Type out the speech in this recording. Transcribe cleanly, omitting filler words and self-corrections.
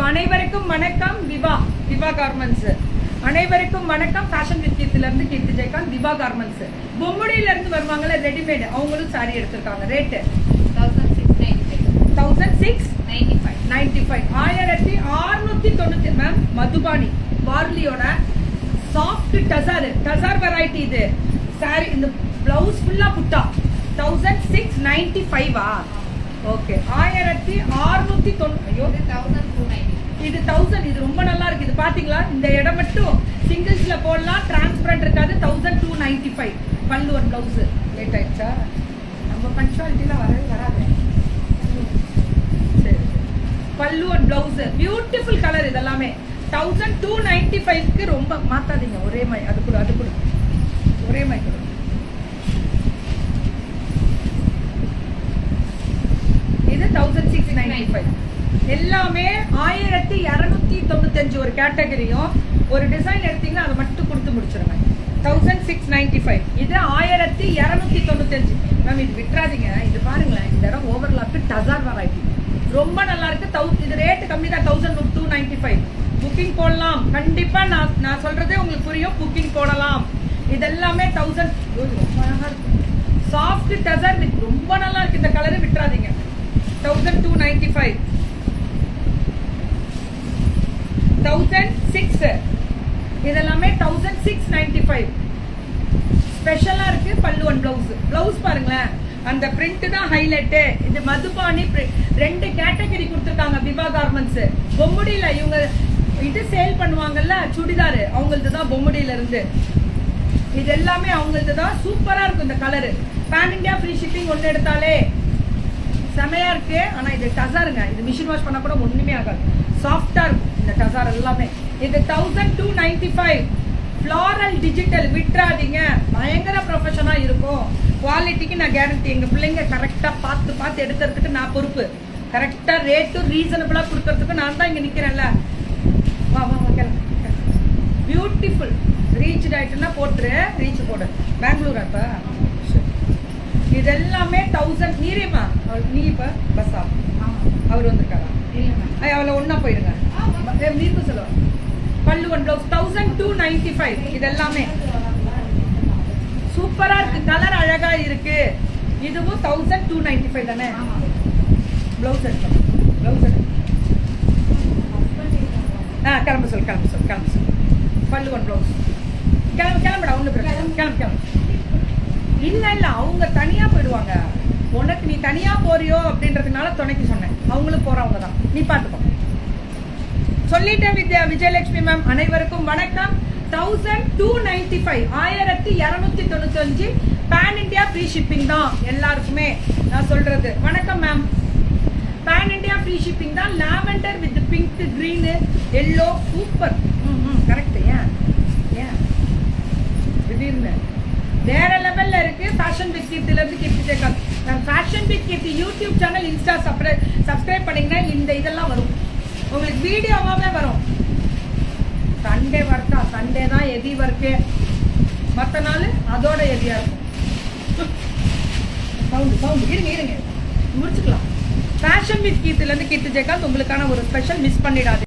அனைவருக்கும் வணக்கம். Diva garments. அனைவருக்கும் வணக்கம். ஃபேஷன் வித் கீர்த்தில இருந்து கீர்த்தி ஜெயகாந்த். திவா கார்மெண்ட்ஸ் பொம்முடியில இருந்து வருவாங்கல்ல, ரெடிமேட். அவங்களும் சாரி எடுத்திருக்காங்க. Rate 1695 ma'am. மதுபானி வார்லியோட சாஃப்ட் டசார் வெரைட்டி. இது சாரி, இந்த பிளவுஸ் ஃபுல்லா புட்டா 1695. ஓகே, 1690. ஐயோ, இது 1000. இது ரொம்ப நல்லா இருக்கு. இது பாத்தீங்களா, இந்த இடம் மட்டும் சிங்கிள்ஸ்ல போடலாம், டிரான்ஸ்பரண்ட் இருக்காது. 1295 பல்லு ஒரு பிளவுஸ். லேட் ஆயிடுச்சா? நம்ம பங்க்சுவாலிட்டிலாம் வரவே வராது. சரி, பல்லு ஒரு பிளவுஸ். Beautiful colour. இதெல்லாமே 1295க்கு. ரொம்ப மாத்தாதீங்க. ஒரே மாதிரி அது கூட ஒரே மாதிரி கொடு. இது 1695. எல்லாமே 1295 ஒரு கேட்டகரியும். ஒரு டிசைன் எடுத்தீங்கன்னா அதை மட்டும் கொடுத்து முடிச்சிருங்க. 1695. இது 1295 மேம். இது விட்டுறாதீங்க. இது பாருங்களேன், இந்த இடம் ஓவர்லாப் டசார் வெரைட்டி ரொம்ப நல்லா இருக்கு. இது ரேட்டு கம்மி தான். 1295. புக்கிங் போடலாம் கண்டிப்பா. நான் சொல்றதே உங்களுக்கு புரியும். புக்கிங் போடலாம். இதெல்லாமே 1000. ரொம்ப அழகா இருக்கு. சாஃப்ட் டசர் வித் ரொம்ப நல்லா இருக்கு. இந்த கலரு விட்டுறாதீங்க. 1295. 1006. இதெல்லாமே 1695. ஸ்பெஷலா இருக்கு. பல்லு ஒன் பிளவுஸ் பாருங்களேன். அந்த பிரிண்ட் தான் ஹைலைட். இது மதுபானி. 2 கேட்டகரி கொடுத்துருக்காங்க திவா கார்மெண்ட்ஸ். பொம்முடியில இவங்க இது சேல் பண்ணுவாங்கல்ல, சுடிதாரு, அவங்களது தான். பொம்முடியில இருந்து இது எல்லாமே அவங்களது தான். சூப்பரா இருக்கும் இந்த colour. Pan India free shipping ஒன்று எடுத்தாலே செமையா இருக்கு. ஆனா இது டசாருங்க. இது மிஷின் வாஷ் பண்ணா கூட ஒண்ணுமே ஆகாது. சாஃப்டா இருக்கும் இந்த டசார் எல்லாமே. இது 1295. Floral digital. விட்டுறாதீங்க. பயங்கர ப்ரொஃபஷனா இருக்கும். குவாலிட்டிக்கு நான் கேரண்டி. எங்க பிள்ளைங்க கரெக்டா பார்த்து எடுக்கிறதுக்கு நான் பொறுப்பு. கரெக்டா ரேட்டு ரீசனபிளா கொடுக்கறதுக்கு நான் தான் இங்க நிக்கிறேன்ல. வா கிளம்பு. பியூட்டிஃபுல். ரீச் ஆயிட்டுன்னா போட்டுரு. ரீச் போடு. பெங்களூர். அப்ப இதெல்லாமே 1000. நீரேமா நீ இப்ப பஸ்ஸா? அவர் வந்திருக்காரா? அவளை ஒன்னா போயிடுங்க. நீருக்கு சொல்லுவா. பல்லு ஒன் பிளவுஸ் 1295. இதெல்லாமே சூப்பரா இருக்கு. கலர் அழகா இருக்கு. இதுவும் 1295 தானே. பிளவுஸ் எடுத்தோம். கிளம்ப சொல்லு. பல்லு ஒன் பிளவுஸ். கிளம்புடா. ஒண்ணு கிளம்பு. இல்ல அவங்க தனியா போயிடுவாங்க. உனக்கு நீ தனியா போறியோ அப்படின்றதுனால துணைக்கு சொன்னேன். அவங்களும் போறவங்க தான். நீ பாத்துக்கோ. சொல்லிட்டேன். விஜயலட்சுமி மேம். அனைவருக்கும் வணக்கம். 1295. 1295 பேன் இண்டியா ஃப்ரீ ஷிப்பிங் தான் எல்லாருக்குமே நான் சொல்றது. வணக்கம் ma'am. Pan India free shipping தான். Lavender with pink, green, yellow. Super. Correct. ஏன் திடீர்னு வேற லெவல்ல இருக்கு. ஃபேஷன் வித் கீர்த்தில இருந்து கீர்த்தி ஜெயகாந்த். நான் fashion with Keerthi YouTube channel, Insta subscribe பண்ணீங்கன்னா இந்த இதெல்லாம் வரும் உங்களுக்கு. வீடியோவாவே வரும். சண்டே ஒர்க்கா? சண்டே தான் ஹெவி ஒர்க்கு. மற்ற நாள் அதோட ஹெவியா இருக்கும். இருங்க முடிச்சுக்கலாம். ஃபேஷன் வித் கீர்த்தில இருந்து கீர்த்தி ஜெயகாந்த். உங்களுக்கான ஒரு ஸ்பெஷல் மிஸ் பண்ணிடாது.